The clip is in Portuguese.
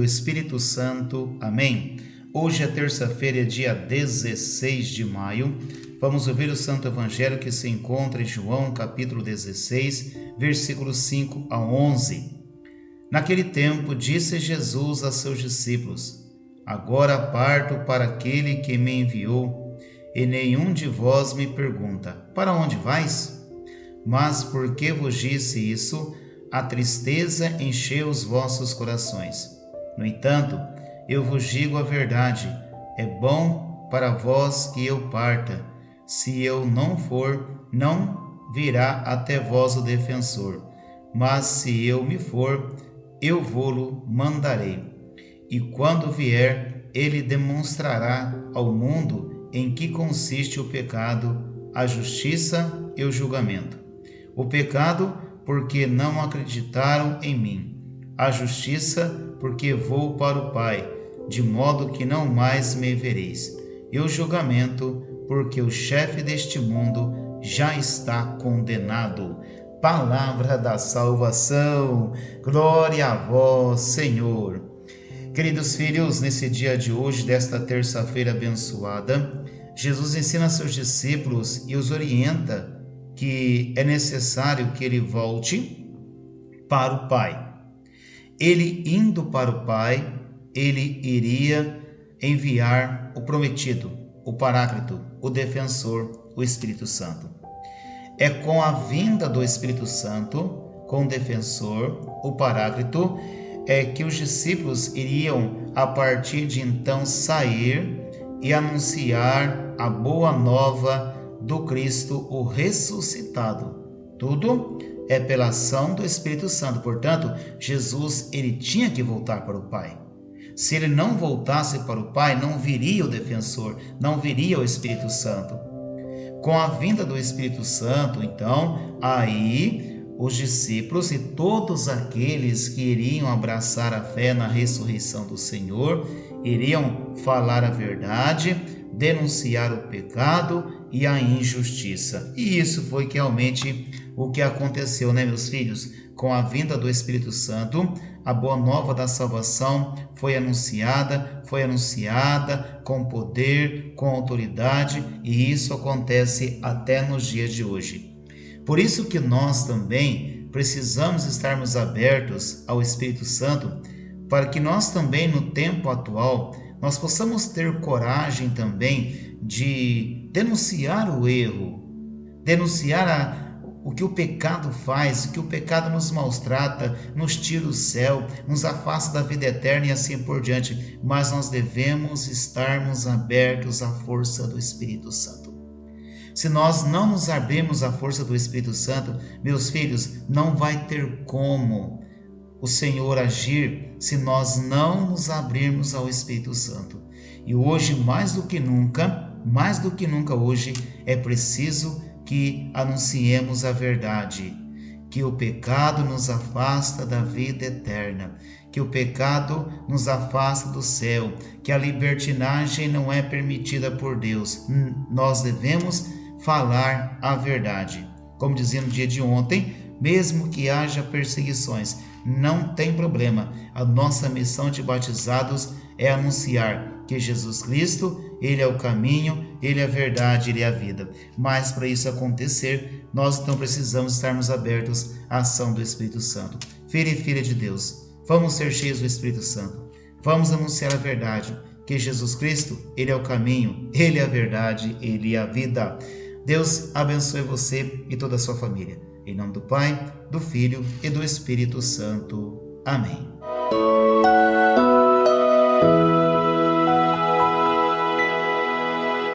Espírito Santo. Amém. Hoje é terça-feira, dia 16 de maio. Vamos ouvir o Santo Evangelho que se encontra em João, capítulo 16, versículos 5 a 11. Naquele tempo, disse Jesus a seus discípulos: Agora parto para aquele que me enviou, e nenhum de vós me pergunta: Para onde vais? Mas porque vos disse isso, a tristeza encheu os vossos corações. No entanto, eu vos digo a verdade: é bom para vós que eu parta. Se eu não for, não virá até vós o defensor. Mas se eu me for, eu vô-lo mandarei. E quando vier, ele demonstrará ao mundo em que consiste o pecado, a justiça e o julgamento. O pecado, porque não acreditaram em mim. A justiça, porque vou para o Pai, de modo que não mais me vereis. E o julgamento, porque o chefe deste mundo já está condenado. Palavra da salvação. Glória a vós, Senhor. Queridos filhos, nesse dia de hoje, desta terça-feira abençoada, Jesus ensina a seus discípulos e os orienta que é necessário que ele volte para o Pai. Ele indo para o Pai, ele iria enviar o prometido, o Paráclito, o Defensor, o Espírito Santo. É com a vinda do Espírito Santo, com o Defensor, o Paráclito, que os discípulos iriam, a partir de então, sair e anunciar a boa nova do Cristo, o ressuscitado. Tudo é pela ação do Espírito Santo. Portanto, Jesus ele tinha que voltar para o Pai. Se ele não voltasse para o Pai, não viria o Defensor, não viria o Espírito Santo. Com a vinda do Espírito Santo, então, aí os discípulos e todos aqueles que iriam abraçar a fé na ressurreição do Senhor, iriam falar a verdade, denunciar o pecado e a injustiça. E isso foi realmente o que aconteceu, meus filhos? Com a vinda do Espírito Santo, a boa nova da salvação foi anunciada com poder, com autoridade, e isso acontece até nos dias de hoje. Por isso que nós também precisamos estarmos abertos ao Espírito Santo, para que nós também, no tempo atual, nós possamos ter coragem também de denunciar o erro, denunciar o que o pecado faz, o que o pecado nos maltrata, nos tira o céu, nos afasta da vida eterna e assim por diante. Mas nós devemos estarmos abertos à força do Espírito Santo. Se nós não nos abrirmos à força do Espírito Santo, meus filhos, não vai ter como o Senhor agir se nós não nos abrirmos ao Espírito Santo. E hoje, mais do que nunca hoje, é preciso que anunciemos a verdade, que o pecado nos afasta da vida eterna, que o pecado nos afasta do céu, que a libertinagem não é permitida por Deus. Nós devemos falar a verdade. Como dizia no dia de ontem, mesmo que haja perseguições, não tem problema. A nossa missão de batizados é anunciar que Jesus Cristo, Ele é o caminho, Ele é a verdade, Ele é a vida. Mas para isso acontecer, nós então precisamos estarmos abertos à ação do Espírito Santo. Filho e filha de Deus, vamos ser cheios do Espírito Santo. Vamos anunciar a verdade, que Jesus Cristo, Ele é o caminho, Ele é a verdade, Ele é a vida. Deus abençoe você e toda a sua família. Em nome do Pai, do Filho e do Espírito Santo. Amém.